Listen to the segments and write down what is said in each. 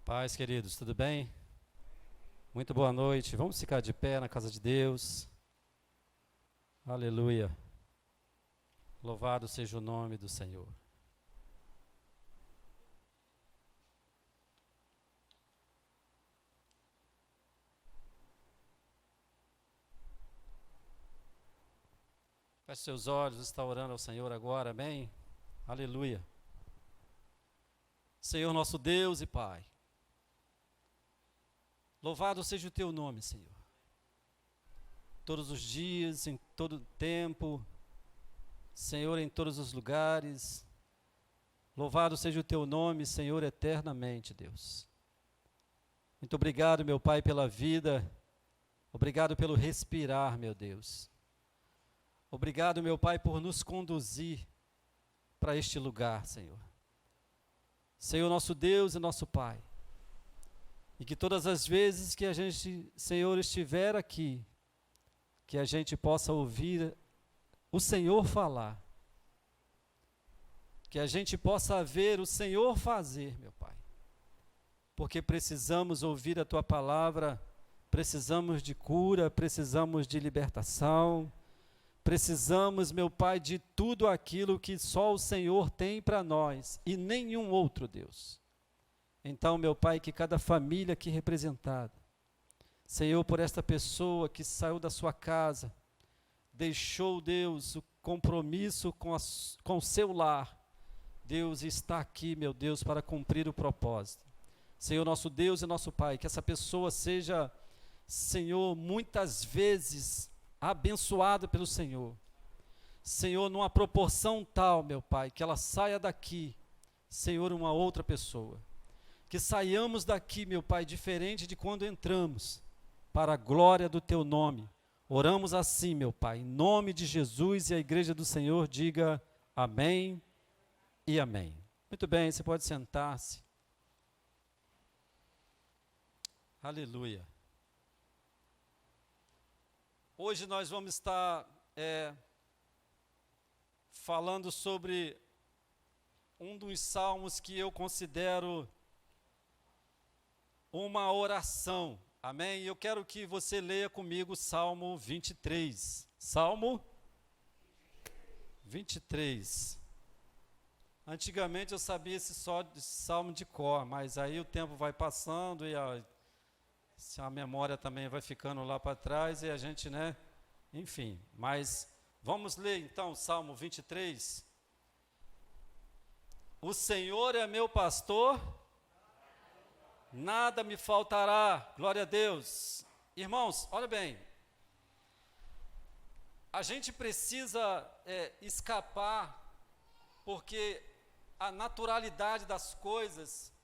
Paz, queridos, tudo bem? Muito boa noite. Vamos ficar de pé na casa de Deus. Aleluia. Louvado seja o nome do Senhor. Feche seus olhos, está orando ao Senhor agora, amém? Aleluia. Senhor nosso Deus e Pai, louvado seja o Teu nome, Senhor. Todos os dias, em todo o tempo, Senhor, em todos os lugares, louvado seja o Teu nome, Senhor, eternamente, Deus. Muito obrigado, meu Pai, pela vida, obrigado pelo respirar, meu Deus. Obrigado, meu Pai, por nos conduzir para este lugar, Senhor. Senhor, nosso Deus e nosso Pai, e que todas as vezes que a gente, Senhor, estiver aqui, que a gente possa ouvir o Senhor falar, que a gente possa ver o Senhor fazer, meu Pai, porque precisamos ouvir a Tua palavra, precisamos de cura, precisamos de libertação, precisamos, meu Pai, de tudo aquilo que só o Senhor tem para nós e nenhum outro, Deus. Então, meu Pai, que cada família aqui representada, Senhor, por esta pessoa que saiu da sua casa, deixou, Deus, o compromisso com o seu lar, Deus está aqui, meu Deus, para cumprir o propósito. Senhor, nosso Deus e nosso Pai, que essa pessoa seja, Senhor, muitas vezes abençoada pelo Senhor. Senhor, numa proporção tal, meu Pai, que ela saia daqui, Senhor, uma outra pessoa. Que saiamos daqui, meu Pai, diferente de quando entramos, para a glória do Teu nome. Oramos assim, meu Pai, em nome de Jesus, e a igreja do Senhor diga amém e amém. Muito bem, você pode sentar-se. Aleluia. Hoje nós vamos estar falando sobre um dos salmos que eu considero uma oração, amém? Eu quero que você leia comigo o Salmo 23. Salmo 23. Antigamente eu sabia esse salmo de cor, mas aí o tempo vai passando e a memória também vai ficando lá para trás e a gente, enfim. Mas vamos ler então o Salmo 23. O Senhor é meu pastor, nada me faltará. Glória a Deus. Irmãos, olha bem, a gente precisa escapar, porque a naturalidade das coisas,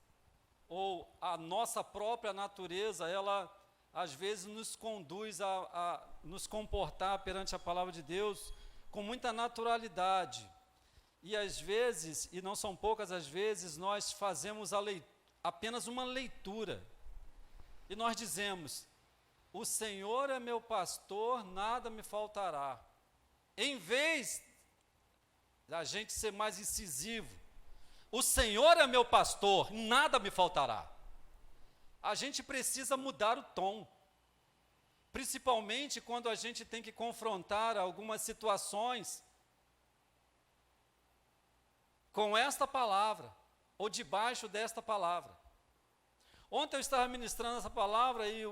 ou a nossa própria natureza, ela às vezes nos conduz a nos comportar perante a palavra de Deus com muita naturalidade. E às vezes, e não são poucas as vezes, nós fazemos apenas uma leitura. E nós dizemos: o Senhor é meu pastor, nada me faltará. Em vez da gente ser mais incisivo, o Senhor é meu pastor, nada me faltará. A gente precisa mudar o tom, principalmente quando a gente tem que confrontar algumas situações com esta palavra, ou debaixo desta palavra. Ontem eu estava ministrando essa palavra e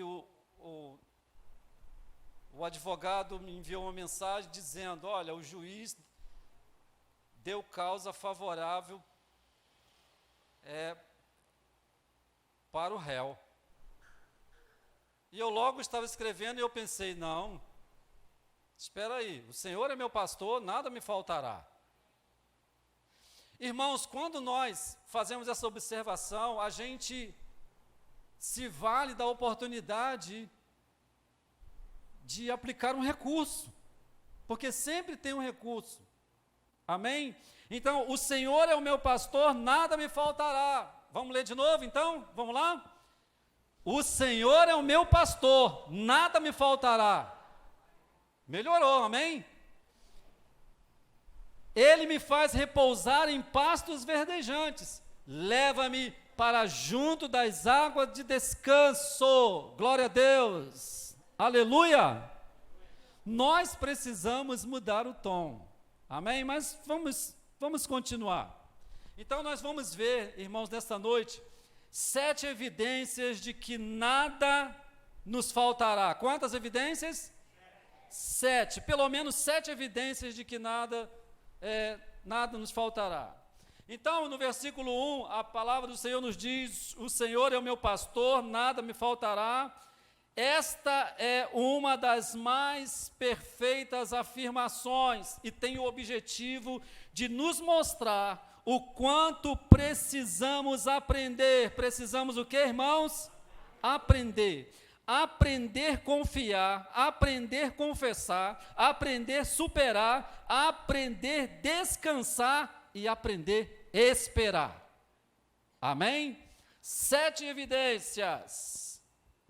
o advogado me enviou uma mensagem dizendo: olha, o juiz deu causa favorável para o réu. E eu logo estava escrevendo e eu pensei: não, espera aí, o Senhor é meu pastor, nada me faltará. Irmãos, quando nós fazemos essa observação, a gente se vale da oportunidade de aplicar um recurso, porque sempre tem um recurso. Amém? Então, o Senhor é o meu pastor, nada me faltará. Vamos ler de novo, então? Vamos lá? O Senhor é o meu pastor, nada me faltará. Melhorou, amém? Ele me faz repousar em pastos verdejantes. leva-me para junto das águas de descanso. Glória a Deus. Aleluia. Nós precisamos mudar o tom. Amém? Mas vamos continuar. Então nós vamos ver, irmãos, nesta noite, 7 evidências de que nada nos faltará. Quantas evidências? 7. Pelo menos 7 evidências de que nada nos faltará. Então, no versículo 1, a palavra do Senhor nos diz: o Senhor é o meu pastor, nada me faltará. Esta é uma das mais perfeitas afirmações e tem o objetivo de nos mostrar o quanto precisamos aprender. Precisamos o que, irmãos? Aprender. Aprender a confiar, aprender a confessar, aprender a superar, aprender a descansar e aprender a esperar. Amém? 7 evidências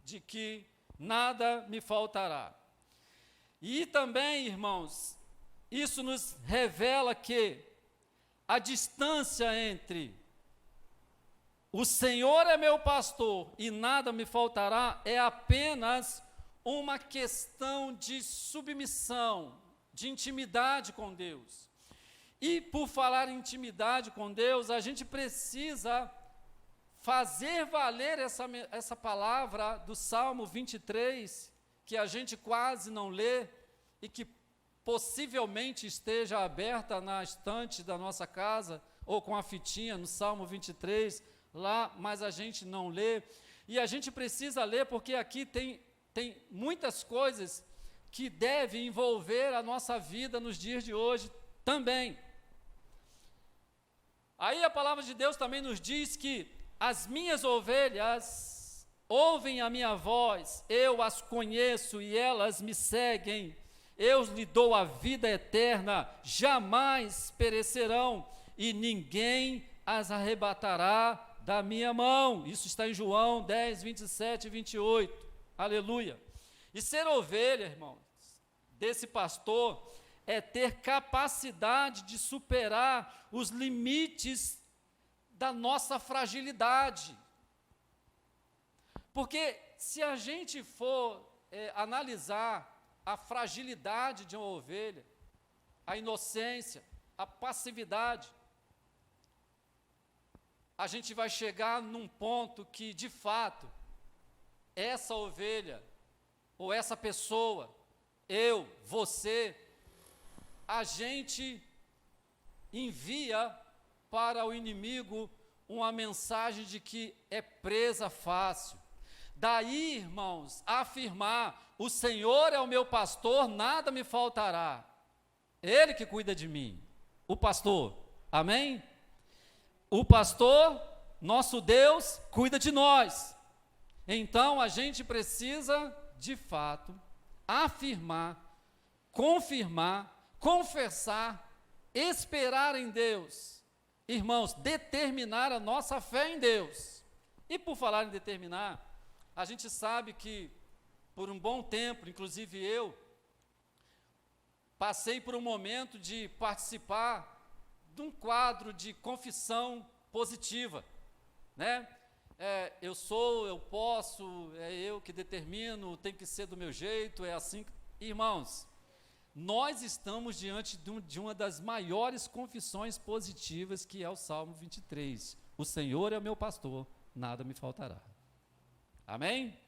de que nada me faltará. E também, irmãos, isso nos revela que a distância entre o Senhor é meu pastor e nada me faltará é apenas uma questão de submissão, de intimidade com Deus. E por falar em intimidade com Deus, a gente precisa fazer valer essa palavra do Salmo 23, que a gente quase não lê e que possivelmente esteja aberta na estante da nossa casa, ou com a fitinha no Salmo 23, lá, mas a gente não lê. E a gente precisa ler porque aqui tem muitas coisas que devem envolver a nossa vida nos dias de hoje também. Aí a palavra de Deus também nos diz que as minhas ovelhas ouvem a minha voz, eu as conheço e elas me seguem. Eu lhe dou a vida eterna, jamais perecerão e ninguém as arrebatará da minha mão. Isso está em João 10, 27 e 28. Aleluia. E ser ovelha, irmãos, desse pastor é ter capacidade de superar os limites da nossa fragilidade. Porque se a gente for analisar a fragilidade de uma ovelha, a inocência, a passividade, a gente vai chegar num ponto que, de fato, essa ovelha, ou essa pessoa, eu, você, a gente envia para o inimigo uma mensagem de que é presa fácil. Daí, irmãos, afirmar: o Senhor é o meu pastor, nada me faltará. Ele que cuida de mim, o pastor, amém? O pastor, nosso Deus, cuida de nós. Então, a gente precisa, de fato, afirmar, confirmar, confessar, esperar em Deus. Irmãos, determinar a nossa fé em Deus. E por falar em determinar, a gente sabe que, por um bom tempo, inclusive eu, passei por um momento de participar de um quadro de confissão positiva, né? Eu sou, eu posso, é eu que determino, tem que ser do meu jeito, é assim. Irmãos, nós estamos diante de uma das maiores confissões positivas, que é o Salmo 23. O Senhor é o meu pastor, nada me faltará. Amém?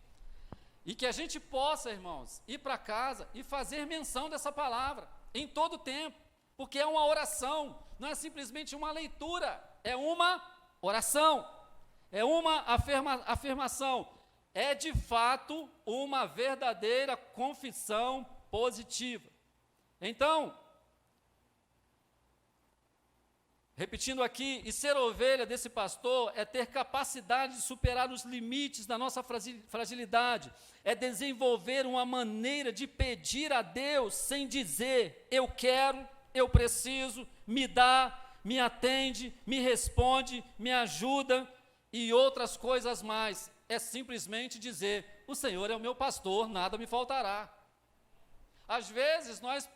E que a gente possa, irmãos, ir para casa e fazer menção dessa palavra em todo o tempo, porque é uma oração, não é simplesmente uma leitura, é uma oração, é uma afirmação, é de fato uma verdadeira confissão positiva. Então, repetindo aqui, e ser ovelha desse pastor é ter capacidade de superar os limites da nossa fragilidade, é desenvolver uma maneira de pedir a Deus sem dizer: eu quero, eu preciso, me dá, me atende, me responde, me ajuda e outras coisas mais. É simplesmente dizer: o Senhor é o meu pastor, nada me faltará. Às vezes nós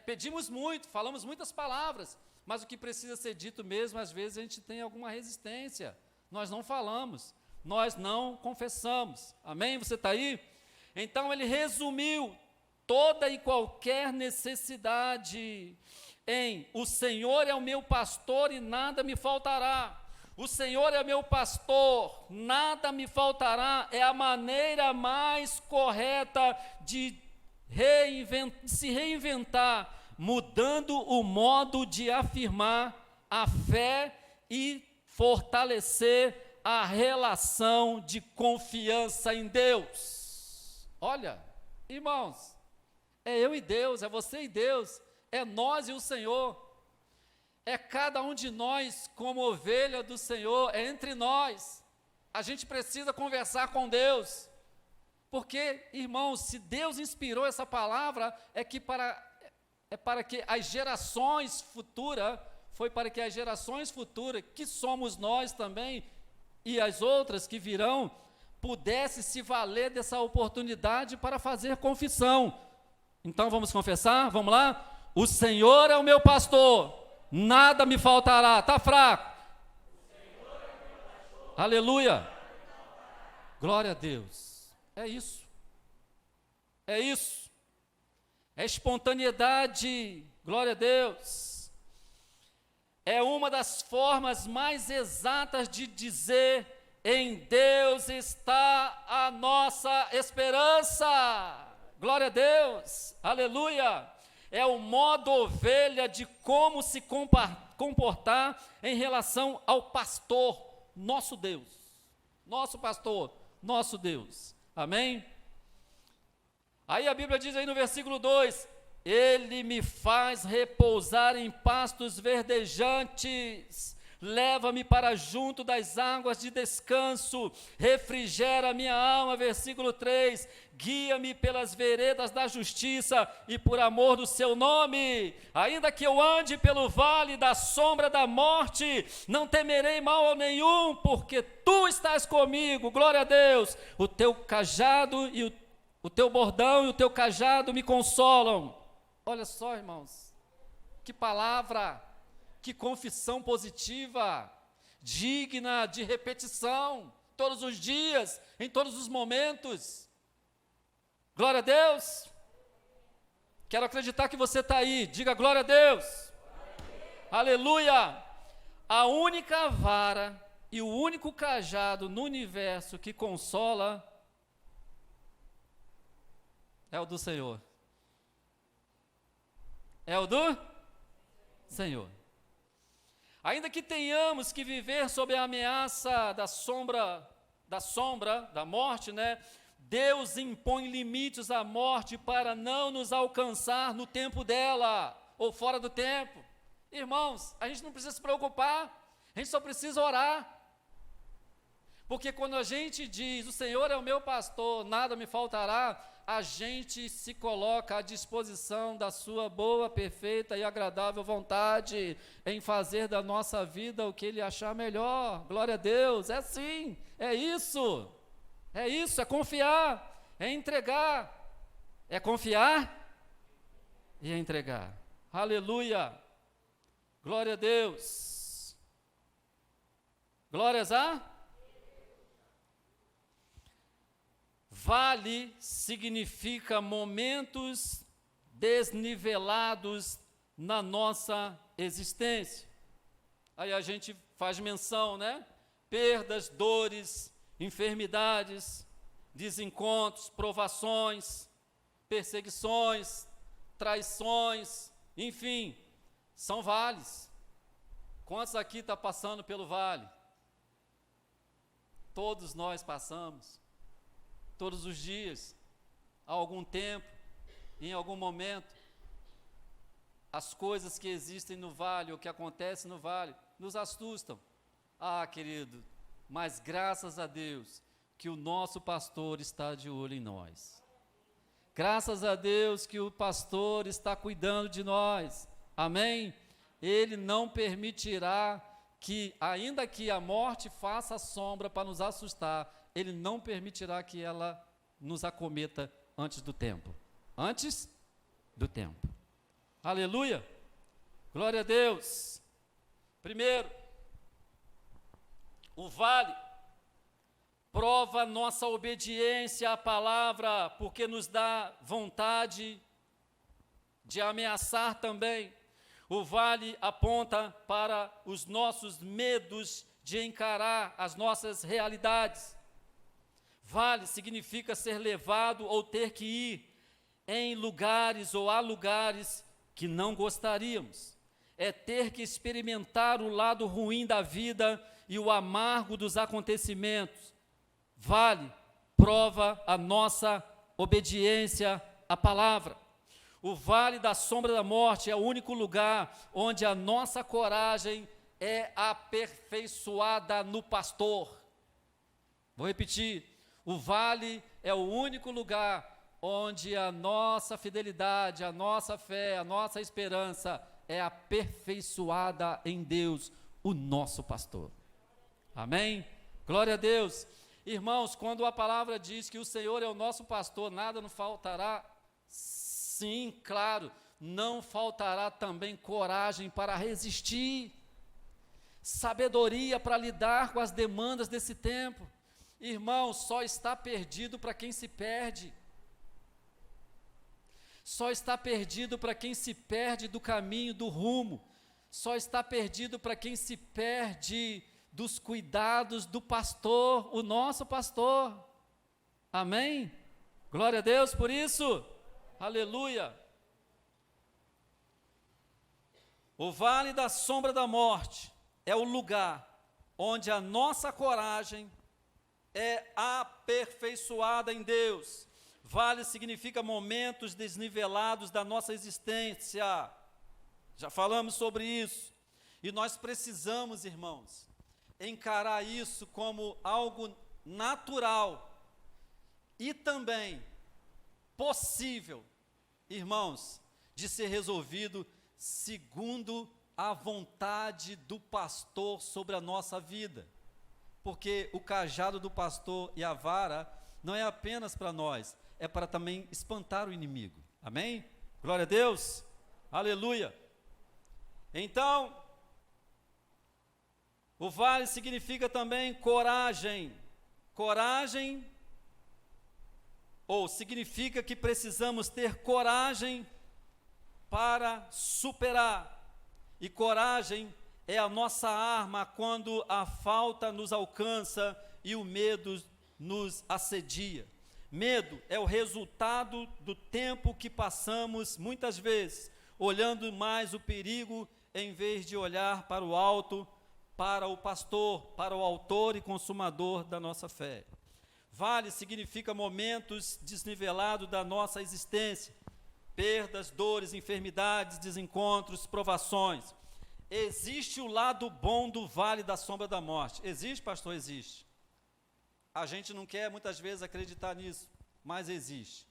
pedimos muito, falamos muitas palavras, Mas o que precisa ser dito mesmo, às vezes a gente tem alguma resistência. Nós não falamos, nós não confessamos. Amém? Você está aí? Então ele resumiu toda e qualquer necessidade em: o Senhor é o meu pastor e nada me faltará. O Senhor é meu pastor, nada me faltará. É a maneira mais correta de se reinventar, mudando o modo de afirmar a fé e fortalecer a relação de confiança em Deus. Olha, irmãos, é eu e Deus, é você e Deus, é nós e o Senhor. É cada um de nós como ovelha do Senhor, é entre nós. A gente precisa conversar com Deus, porque, irmãos, se Deus inspirou essa palavra, é para que as gerações futuras, foi para que as gerações futuras, que somos nós também, e as outras que virão, pudessem se valer dessa oportunidade para fazer confissão. Então vamos confessar? Vamos lá? O Senhor é o meu pastor, nada me faltará. Está fraco? Aleluia! Glória a Deus. É isso. É isso. É espontaneidade. Glória a Deus. É uma das formas mais exatas de dizer: em Deus está a nossa esperança. Glória a Deus. Aleluia. É o modo ovelha de como se comportar em relação ao pastor, nosso Deus. Nosso pastor, nosso Deus. Amém? Aí a Bíblia diz aí no versículo 2: Ele me faz repousar em pastos verdejantes, leva-me para junto das águas de descanso, refrigera minha alma. Versículo 3: guia-me pelas veredas da justiça e por amor do seu nome. Ainda que eu ande pelo vale da sombra da morte, não temerei mal nenhum, porque tu estás comigo. Glória a Deus. O teu cajado e o teu bordão e o teu cajado me consolam. Olha só, irmãos, que palavra, que confissão positiva, digna de repetição, todos os dias, em todos os momentos. Glória a Deus. Quero acreditar que você está aí. Diga glória a Deus. Glória a Deus. Aleluia. A única vara e o único cajado no universo que consola é o do Senhor. É o do Senhor. Ainda que tenhamos que viver sob a ameaça da sombra, da morte, né? Deus impõe limites à morte para não nos alcançar no tempo dela, ou fora do tempo. Irmãos, a gente não precisa se preocupar, a gente só precisa orar. Porque quando a gente diz: o Senhor é o meu pastor, nada me faltará, a gente se coloca à disposição da sua boa, perfeita e agradável vontade em fazer da nossa vida o que Ele achar melhor. Glória a Deus. É assim, é isso. É isso, é confiar, é entregar. É confiar e é entregar. Aleluia. Glória a Deus. Glórias a Vale significa momentos desnivelados na nossa existência. Aí a gente faz menção, né? Perdas, dores, enfermidades, desencontros, provações, perseguições, traições, enfim, são vales. Quantos aqui estão passando pelo vale? Todos nós passamos. Todos os dias, há algum tempo, em algum momento, as coisas que existem no vale, o que acontece no vale, nos assustam. Ah, querido, mas graças a Deus que o nosso pastor está de olho em nós. Graças a Deus que o pastor está cuidando de nós. Amém? Ele não permitirá que, ainda que a morte faça sombra para nos assustar, Ele não permitirá que ela nos acometa antes do tempo. Antes do tempo. Aleluia! Glória a Deus! Primeiro, o vale prova nossa obediência à palavra, porque nos dá vontade de ameaçar também. O vale aponta para os nossos medos de encarar as nossas realidades. Vale significa ser levado ou ter que ir em lugares ou a lugares que não gostaríamos. É ter que experimentar o lado ruim da vida e o amargo dos acontecimentos. Vale prova a nossa obediência à palavra. O vale da sombra da morte é o único lugar onde a nossa coragem é aperfeiçoada no pastor. Vou repetir. O vale é o único lugar onde a nossa fidelidade, a nossa fé, a nossa esperança é aperfeiçoada em Deus, o nosso pastor. Amém? Glória a Deus. Irmãos, quando a palavra diz que o Senhor é o nosso pastor, nada nos faltará. Sim, claro, não faltará também coragem para resistir, sabedoria para lidar com as demandas desse tempo. Irmão, só está perdido para quem se perde. Só está perdido para quem se perde do caminho, do rumo. Só está perdido para quem se perde dos cuidados do pastor, o nosso pastor. Amém? Glória a Deus por isso. Aleluia. O vale da sombra da morte é o lugar onde a nossa coragem é aperfeiçoada em Deus. Vale significa momentos desnivelados da nossa existência. Já falamos sobre isso. E nós precisamos, irmãos, encarar isso como algo natural e também possível, irmãos, de ser resolvido segundo a vontade do pastor sobre a nossa vida. Porque o cajado do pastor e a vara não é apenas para nós, é para também espantar o inimigo. Amém? Glória a Deus. Aleluia. Então, o vale significa também coragem. Coragem, ou significa que precisamos ter coragem para superar. E coragem é a nossa arma quando a falta nos alcança e o medo nos assedia. Medo é o resultado do tempo que passamos, muitas vezes, olhando mais o perigo em vez de olhar para o alto, para o pastor, para o autor e consumador da nossa fé. Vale significa momentos desnivelados da nossa existência, perdas, dores, enfermidades, desencontros, provações. Existe o lado bom do vale da sombra da morte. Existe, pastor? Existe. A gente não quer muitas vezes acreditar nisso, mas existe.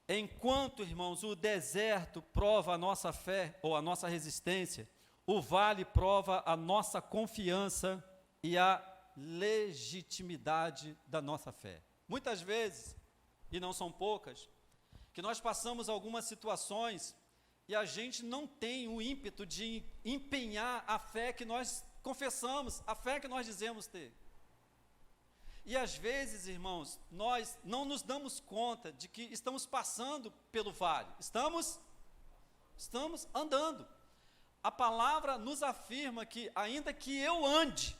Enquanto, irmãos, o deserto prova a nossa fé ou a nossa resistência, o vale prova a nossa confiança e a legitimidade da nossa fé. Muitas vezes, e não são poucas, que nós passamos algumas situações e a gente não tem o ímpeto de empenhar a fé que nós confessamos, a fé que nós dizemos ter. E às vezes, irmãos, nós não nos damos conta de que estamos passando pelo vale, estamos andando. A palavra nos afirma que ainda que eu ande,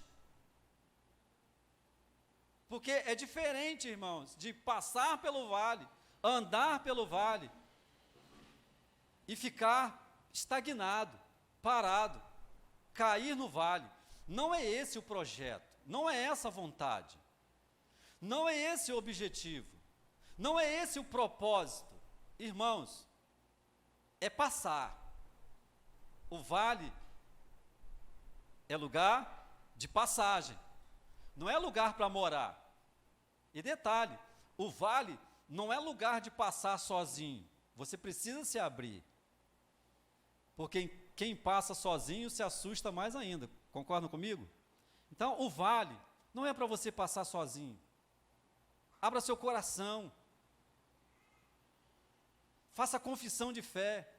porque é diferente, irmãos, de passar pelo vale, andar pelo vale e ficar estagnado, parado, cair no vale. Não é esse o projeto, não é essa a vontade, não é esse o objetivo, não é esse o propósito. Irmãos, é passar. O vale é lugar de passagem, não é lugar para morar. E detalhe, o vale não é lugar de passar sozinho, você precisa se abrir, porque quem passa sozinho se assusta mais ainda, concordam comigo? Então, o vale não é para você passar sozinho, abra seu coração, faça confissão de fé,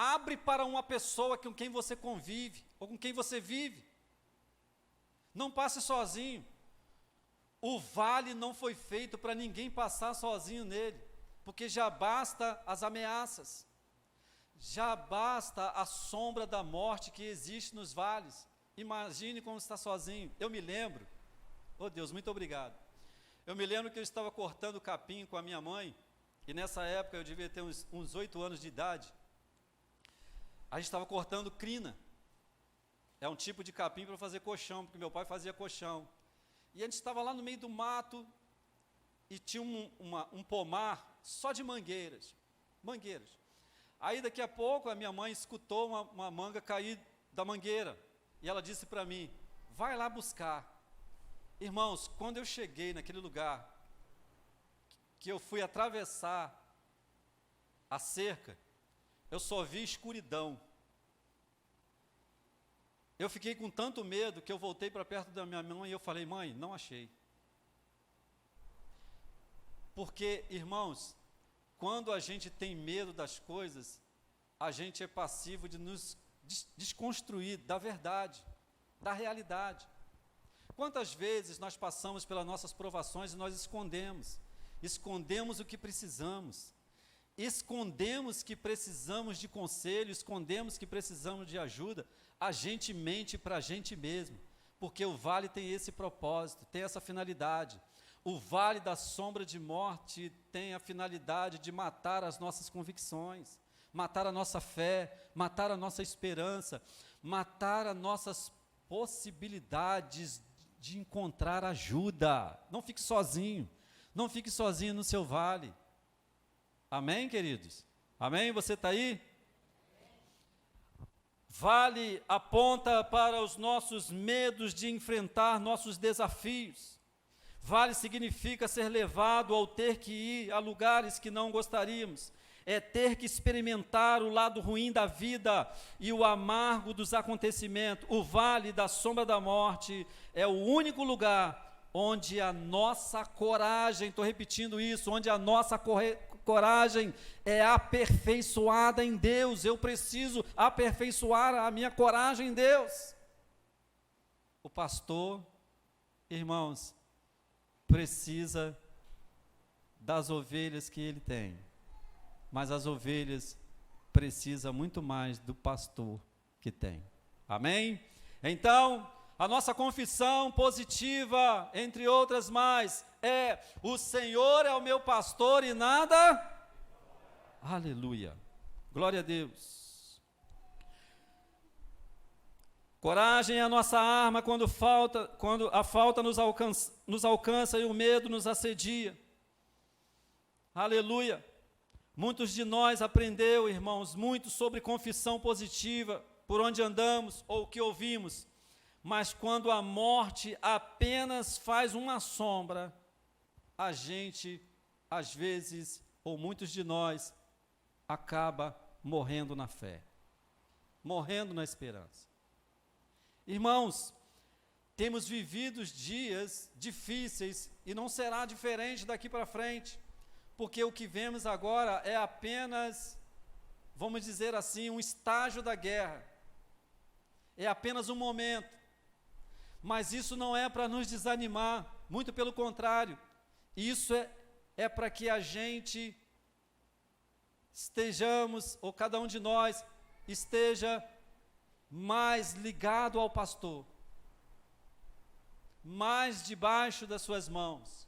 Abre para uma pessoa com quem você convive, ou com quem você vive. Não passe sozinho. O vale não foi feito para ninguém passar sozinho nele, porque já basta as ameaças, já basta a sombra da morte que existe nos vales. Imagine como está sozinho. Eu me lembro, oh Deus, muito obrigado. Eu me lembro que eu estava cortando capim com a minha mãe, e nessa época eu devia ter uns 8 anos de idade. A gente estava cortando crina. É um tipo de capim para fazer colchão, porque meu pai fazia colchão. E a gente estava lá no meio do mato, e tinha um pomar só de mangueiras. Aí daqui a pouco a minha mãe escutou uma manga cair da mangueira, e ela disse para mim, vai lá buscar. Irmãos, quando eu cheguei naquele lugar, que eu fui atravessar a cerca, eu só vi escuridão. Eu fiquei com tanto medo que eu voltei para perto da minha mãe e eu falei, mãe, não achei. Porque, irmãos, quando a gente tem medo das coisas, a gente é passivo de nos desconstruir da verdade, da realidade. Quantas vezes nós passamos pelas nossas provações e nós escondemos o que precisamos, escondemos que precisamos de conselho, escondemos que precisamos de ajuda, a gente mente para a gente mesmo, porque o vale tem esse propósito, tem essa finalidade. O vale da sombra de morte tem a finalidade de matar as nossas convicções, matar a nossa fé, matar a nossa esperança, matar as nossas possibilidades de encontrar ajuda. Não fique sozinho, não fique sozinho no seu vale. Amém, queridos? Amém? Você está aí? Vale aponta para os nossos medos de enfrentar nossos desafios. Vale significa ser levado ao ter que ir a lugares que não gostaríamos. É ter que experimentar o lado ruim da vida e o amargo dos acontecimentos. O vale da sombra da morte é o único lugar onde a nossa coragem, estou repetindo isso, onde a nossa coragem é aperfeiçoada em Deus. Eu preciso aperfeiçoar a minha coragem em Deus. O pastor, irmãos, precisa das ovelhas que ele tem, mas as ovelhas precisam muito mais do pastor que tem. Amém? Então, a nossa confissão positiva, entre outras mais, é: o Senhor é o meu pastor e nada... Aleluia, glória a Deus. Coragem é a nossa arma quando a falta nos alcança e o medo nos assedia. Aleluia. Muitos de nós aprendeu, irmãos, muito sobre confissão positiva, por onde andamos ou o que ouvimos, mas quando a morte apenas faz uma sombra, a gente, às vezes, ou muitos de nós, acaba morrendo na fé, morrendo na esperança. Irmãos, temos vivido dias difíceis e não será diferente daqui para frente, porque o que vemos agora é apenas, vamos dizer assim, um estágio da guerra, é apenas um momento, mas isso não é para nos desanimar, muito pelo contrário, isso é para que a gente estejamos, ou cada um de nós, esteja mais ligado ao pastor, mais debaixo das suas mãos,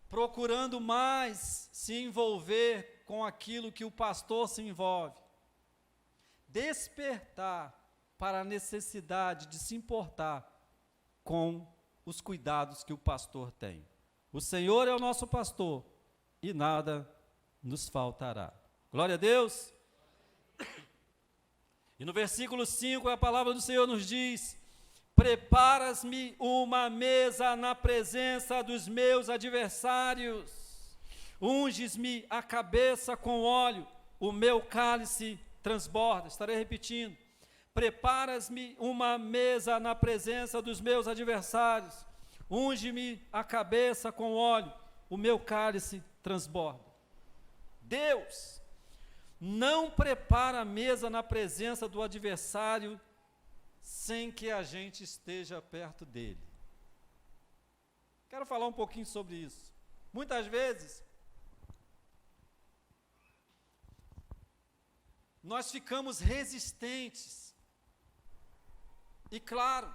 procurando mais se envolver com aquilo que o pastor se envolve, despertar para a necessidade de se importar com os cuidados que o pastor tem. O Senhor é o nosso pastor e nada nos faltará. Glória a Deus. E no versículo 5, a palavra do Senhor nos diz: preparas-me uma mesa na presença dos meus adversários, unges-me a cabeça com óleo, o meu cálice transborda. Estarei repetindo: preparas-me uma mesa na presença dos meus adversários, unge-me a cabeça com óleo, o meu cálice transborda. Deus não prepara a mesa na presença do adversário sem que a gente esteja perto dele. Quero falar um pouquinho sobre isso. Muitas vezes, nós ficamos resistentes. E claro,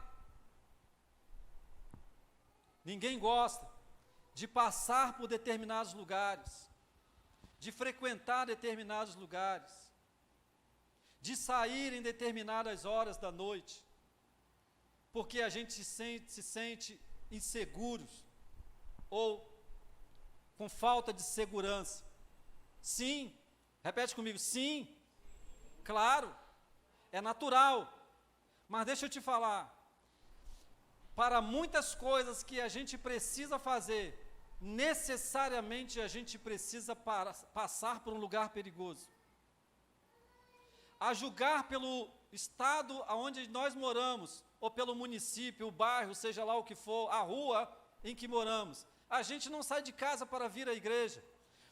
ninguém gosta de passar por determinados lugares, de frequentar determinados lugares, de sair em determinadas horas da noite, porque a gente se sente inseguros ou com falta de segurança. Sim, repete comigo, sim, claro, é natural, mas deixa eu te falar, para muitas coisas que a gente precisa fazer, necessariamente a gente precisa passar por um lugar perigoso. A julgar pelo estado onde nós moramos, ou pelo município, o bairro, seja lá o que for, a rua em que moramos, a gente não sai de casa para vir à igreja,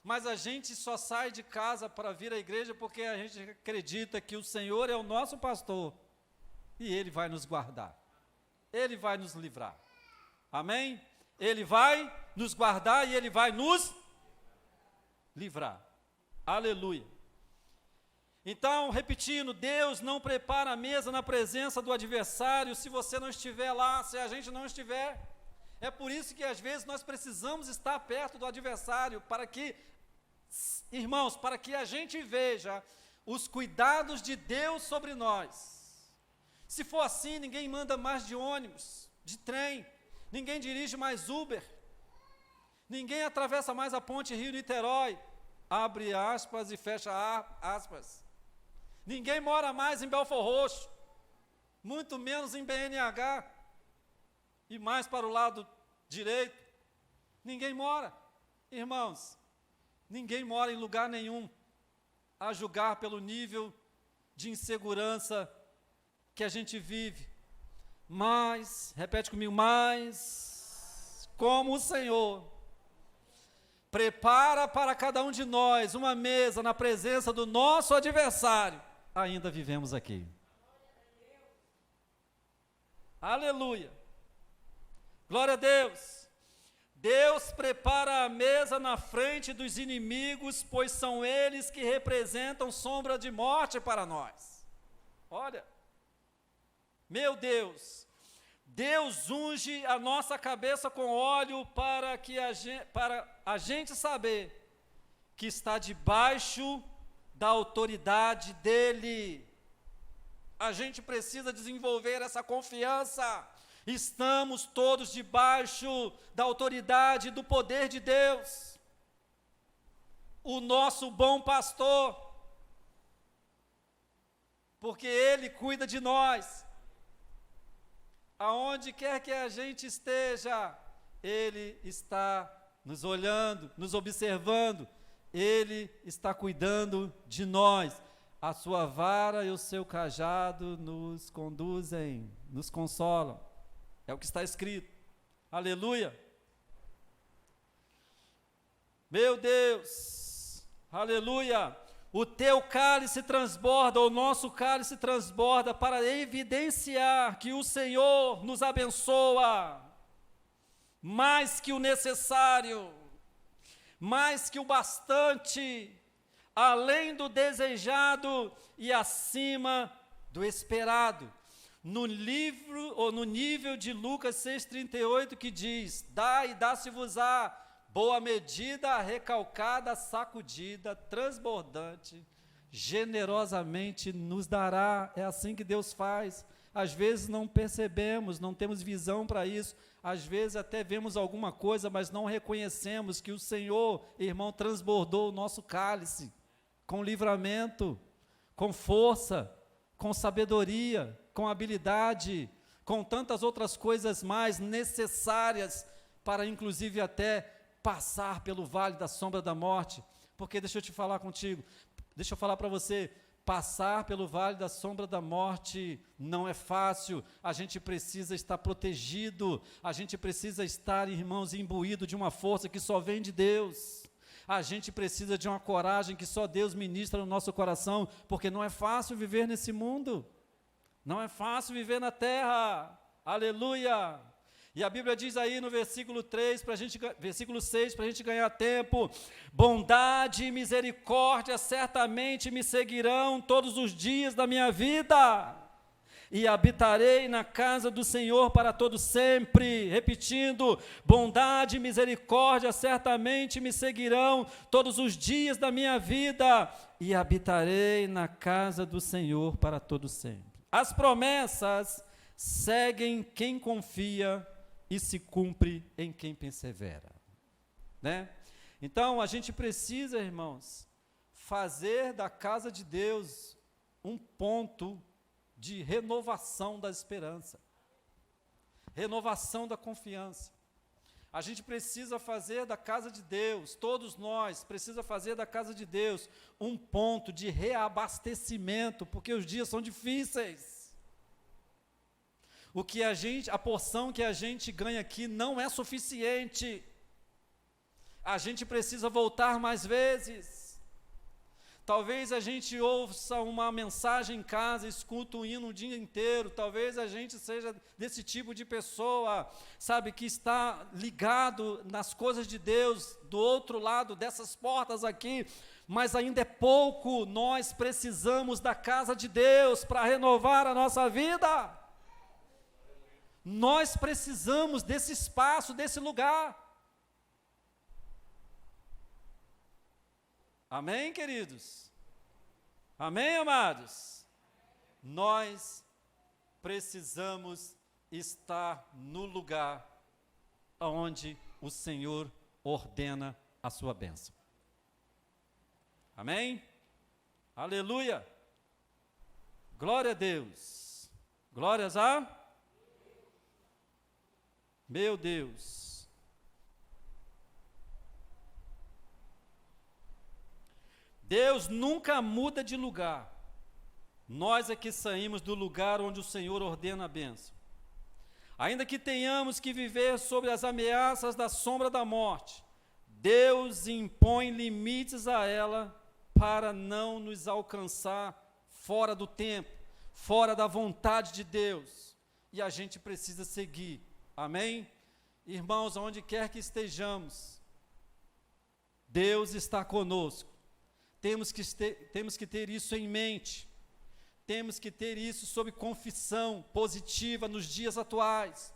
mas a gente só sai de casa para vir à igreja porque a gente acredita que o Senhor é o nosso pastor, e Ele vai nos guardar, Ele vai nos livrar, amém? Ele vai nos guardar e Ele vai nos livrar, aleluia. Então, repetindo, Deus não prepara a mesa na presença do adversário se você não estiver lá, se a gente não estiver. É por isso que às vezes nós precisamos estar perto do adversário, para que, irmãos, para que a gente veja os cuidados de Deus sobre nós. Se for assim, ninguém manda mais de ônibus, de trem, ninguém dirige mais Uber, ninguém atravessa mais a ponte Rio-Niterói, abre aspas e fecha aspas. Ninguém mora mais em Belfor Roxo, muito menos em BNH, e mais para o lado direito. Ninguém mora, irmãos, ninguém mora em lugar nenhum, a julgar pelo nível de insegurança que a gente vive. Mas, repete comigo, mas, como o Senhor prepara para cada um de nós uma mesa na presença do nosso adversário, ainda vivemos aqui. Aleluia. Glória a Deus. Deus prepara a mesa na frente dos inimigos, pois são eles que representam sombra de morte para nós. Olha, meu Deus, Deus unge a nossa cabeça com óleo para a gente saber que está debaixo da autoridade dEle. A gente precisa desenvolver essa confiança. Estamos todos debaixo da autoridade, do poder de Deus. O nosso bom pastor, porque Ele cuida de nós. Aonde quer que a gente esteja, Ele está nos olhando, nos observando, Ele está cuidando de nós. A sua vara e o seu cajado nos conduzem, nos consolam. É o que está escrito. Aleluia. Meu Deus. Aleluia. O teu cálice transborda, o nosso cálice transborda para evidenciar que o Senhor nos abençoa mais que o necessário, mais que o bastante, além do desejado e acima do esperado. No livro, ou no nível de Lucas 6,38, que diz: dá e dá-se-vos-á, boa medida, recalcada, sacudida, transbordante, generosamente nos dará. É assim que Deus faz. Às vezes não percebemos, não temos visão para isso, às vezes até vemos alguma coisa, mas não reconhecemos que o Senhor, irmão, transbordou o nosso cálice, com livramento, com força, com sabedoria, com habilidade, com tantas outras coisas mais necessárias para inclusive até passar pelo vale da sombra da morte. Porque deixa eu te falar contigo, deixa eu falar para você, passar pelo vale da sombra da morte não é fácil. A gente precisa estar protegido, a gente precisa estar, irmãos, imbuído de uma força que só vem de Deus. A gente precisa de uma coragem que só Deus ministra no nosso coração, porque não é fácil viver nesse mundo, não é fácil viver na terra, aleluia. E a Bíblia diz aí no versículo 6, para a gente ganhar tempo: bondade e misericórdia certamente me seguirão todos os dias da minha vida, e habitarei na casa do Senhor para todo sempre. Repetindo: bondade e misericórdia certamente me seguirão todos os dias da minha vida, e habitarei na casa do Senhor para todo sempre. As promessas seguem quem confia e se cumpre em quem persevera, né? Então, a gente precisa, irmãos, fazer da casa de Deus um ponto de renovação da esperança, renovação da confiança. A gente precisa fazer da casa de Deus, todos nós precisa fazer da casa de Deus um ponto de reabastecimento, porque os dias são difíceis. A porção que a gente ganha aqui não é suficiente. A gente precisa voltar mais vezes. Talvez a gente ouça uma mensagem em casa, escuta um hino o dia inteiro. Talvez a gente seja desse tipo de pessoa, sabe, que está ligado nas coisas de Deus, do outro lado dessas portas aqui, mas ainda é pouco. Nós precisamos da casa de Deus para renovar a nossa vida. Nós precisamos desse espaço, desse lugar. Amém, queridos? Amém, amados? Nós precisamos estar no lugar onde o Senhor ordena a sua bênção. Amém? Aleluia! Glória a Deus! Glórias a... Meu Deus! Deus nunca muda de lugar. Nós é que saímos do lugar onde o Senhor ordena a bênção. Ainda que tenhamos que viver sob as ameaças da sombra da morte, Deus impõe limites a ela para não nos alcançar fora do tempo, fora da vontade de Deus. E a gente precisa seguir. Amém? Irmãos, aonde quer que estejamos, Deus está conosco. Temos que ter isso em mente. Temos que ter isso sob confissão positiva nos dias atuais.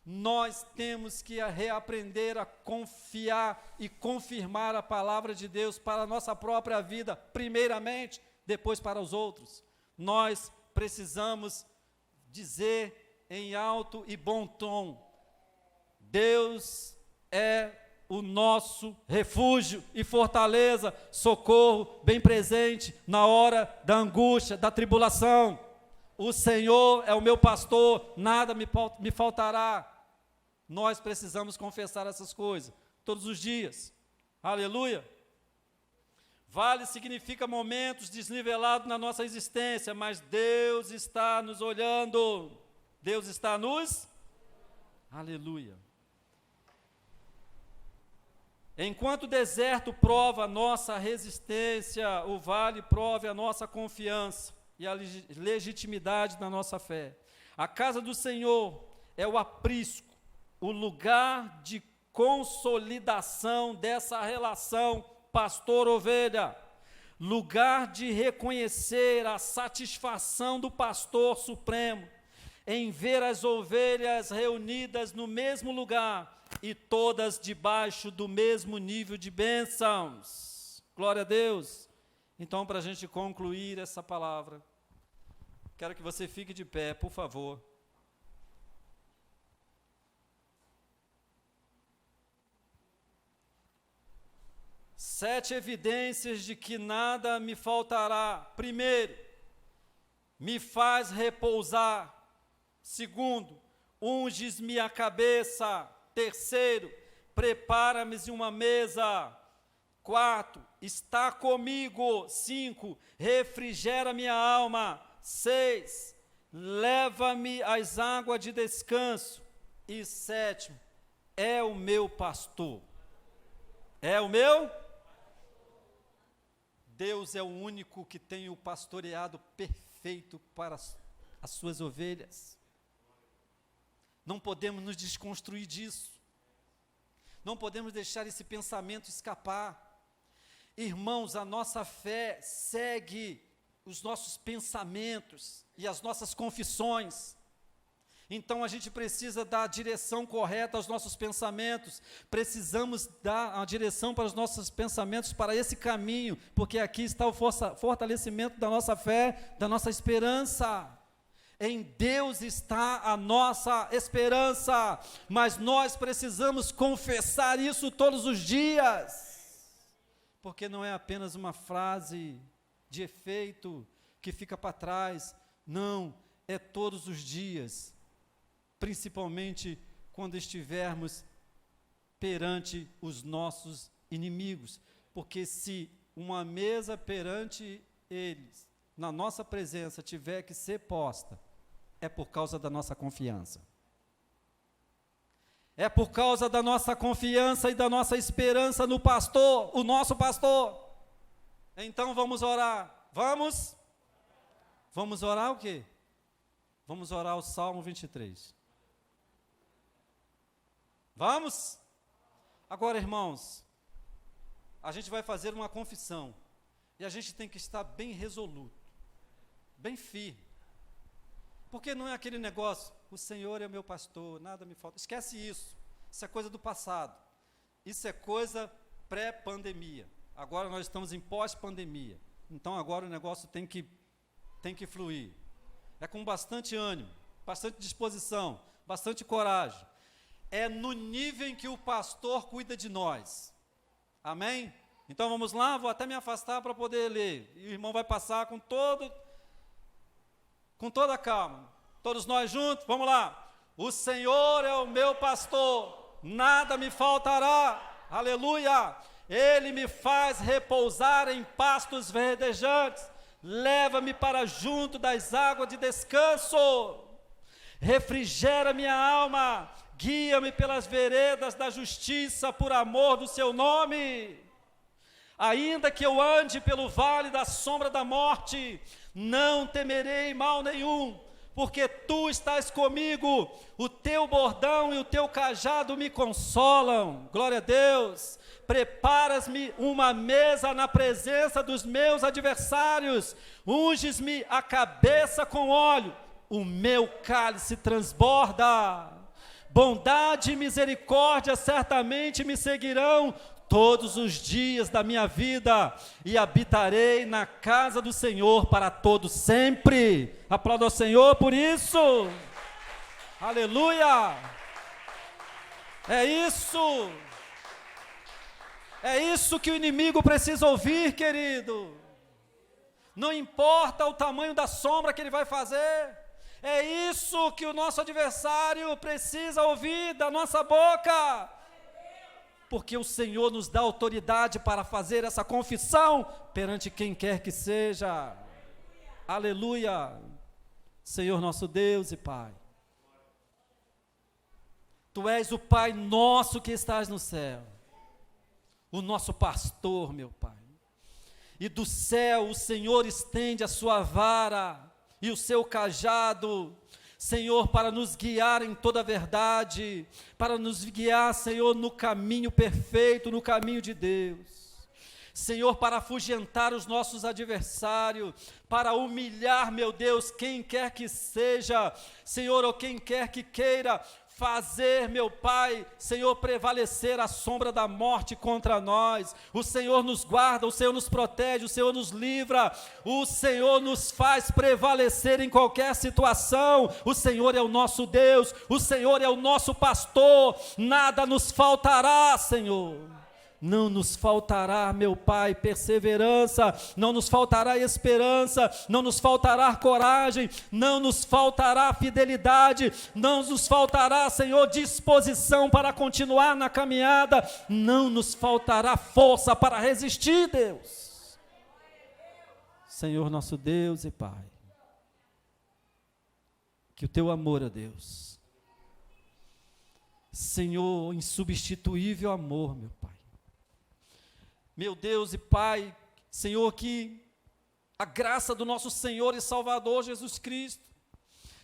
Nós temos que reaprender a confiar e confirmar a palavra de Deus para a nossa própria vida, primeiramente, depois para os outros. Nós precisamos dizer em alto e bom tom: Deus é o nosso refúgio e fortaleza, socorro bem presente na hora da angústia, da tribulação. O Senhor é o meu pastor, nada me faltará. Nós precisamos confessar essas coisas todos os dias. Aleluia! Vale significa momentos desnivelados na nossa existência, mas Deus está nos olhando. Deus está nos... Aleluia! Enquanto o deserto prova a nossa resistência, o vale prove a nossa confiança e a legitimidade da nossa fé. A casa do Senhor é o aprisco, o lugar de consolidação dessa relação pastor-ovelha, lugar de reconhecer a satisfação do pastor supremo em ver as ovelhas reunidas no mesmo lugar e todas debaixo do mesmo nível de bênçãos. Glória a Deus. Então, para a gente concluir essa palavra, quero que você fique de pé, por favor. Sete evidências de que nada me faltará. Primeiro, me faz repousar. Segundo, unges-me a cabeça. Terceiro, prepara-me uma mesa. Quarto, está comigo. 5, refrigera minha alma. 6, leva-me às águas de descanso. E 7, é o meu pastor. É o meu? Deus é o único que tem o pastoreado perfeito para as suas ovelhas. Não podemos nos desconstruir disso. Não podemos deixar esse pensamento escapar. Irmãos, a nossa fé segue os nossos pensamentos e as nossas confissões. Então a gente precisa dar a direção correta aos nossos pensamentos, precisamos dar a direção para os nossos pensamentos, para esse caminho, porque aqui está o fortalecimento da nossa fé, da nossa esperança. Em Deus está a nossa esperança, mas nós precisamos confessar isso todos os dias, porque não é apenas uma frase de efeito que fica para trás, não, é todos os dias, principalmente quando estivermos perante os nossos inimigos, porque se uma mesa perante eles, na nossa presença, tiver que ser posta, é por causa da nossa confiança. É por causa da nossa confiança e da nossa esperança no pastor, o nosso pastor. Então vamos orar. Vamos orar o quê? Vamos orar o Salmo 23. Vamos? Agora, irmãos, a gente vai fazer uma confissão. E a gente tem que estar bem resoluto, bem firme. Porque não é aquele negócio, o Senhor é o meu pastor, nada me falta. Esquece isso. Isso é coisa do passado. Isso é coisa pré-pandemia. Agora nós estamos em pós-pandemia. Então agora o negócio tem que fluir. É com bastante ânimo, bastante disposição, bastante coragem. É no nível em que o pastor cuida de nós. Amém? Então vamos lá, vou até me afastar para poder ler. E o irmão vai passar com toda a calma. Todos nós juntos, vamos lá. O Senhor é o meu pastor, nada me faltará. Aleluia! Ele me faz repousar em pastos verdejantes, leva-me para junto das águas de descanso, refrigera minha alma, guia-me pelas veredas da justiça, por amor do seu nome. Ainda que eu ande pelo vale da sombra da morte, não temerei mal nenhum, porque tu estás comigo, o teu bordão e o teu cajado me consolam. Glória a Deus. Preparas-me uma mesa na presença dos meus adversários, unges-me a cabeça com óleo, o meu cálice transborda. Bondade e misericórdia certamente me seguirão todos os dias da minha vida, e habitarei na casa do Senhor para todo sempre. Aplauda ao Senhor por isso. Aleluia. É isso que o inimigo precisa ouvir, querido. Não importa o tamanho da sombra que ele vai fazer, é isso que o nosso adversário precisa ouvir da nossa boca. Porque o Senhor nos dá autoridade para fazer essa confissão perante quem quer que seja. Aleluia. Senhor nosso Deus e Pai, Tu és o Pai nosso que estás no céu, o nosso pastor, meu Pai. E do céu o Senhor estende a sua vara e o seu cajado, Senhor, para nos guiar em toda a verdade, para nos guiar, Senhor, no caminho perfeito, no caminho de Deus. Senhor, para afugentar os nossos adversários, para humilhar, meu Deus, quem quer que seja, Senhor, ou quem quer que queira fazer, meu Pai, Senhor, prevalecer a sombra da morte contra nós. O Senhor nos guarda, o Senhor nos protege, o Senhor nos livra, o Senhor nos faz prevalecer em qualquer situação. O Senhor é o nosso Deus, o Senhor é o nosso pastor, nada nos faltará, Senhor. Não nos faltará, meu Pai, perseverança, não nos faltará esperança, não nos faltará coragem, não nos faltará fidelidade, não nos faltará, Senhor, disposição para continuar na caminhada, não nos faltará força para resistir, Deus. Senhor nosso Deus e Pai, que o Teu amor, ó Deus, Senhor, insubstituível amor, meu Pai, meu Deus e Pai, Senhor, que a graça do nosso Senhor e Salvador Jesus Cristo,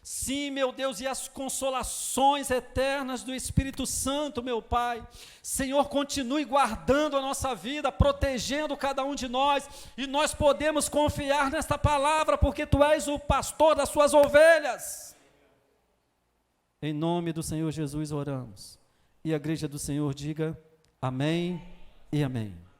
sim, meu Deus, e as consolações eternas do Espírito Santo, meu Pai, Senhor, continue guardando a nossa vida, protegendo cada um de nós, e nós podemos confiar nesta palavra, porque Tu és o pastor das Suas ovelhas. Em nome do Senhor Jesus oramos, e a igreja do Senhor diga amém e amém.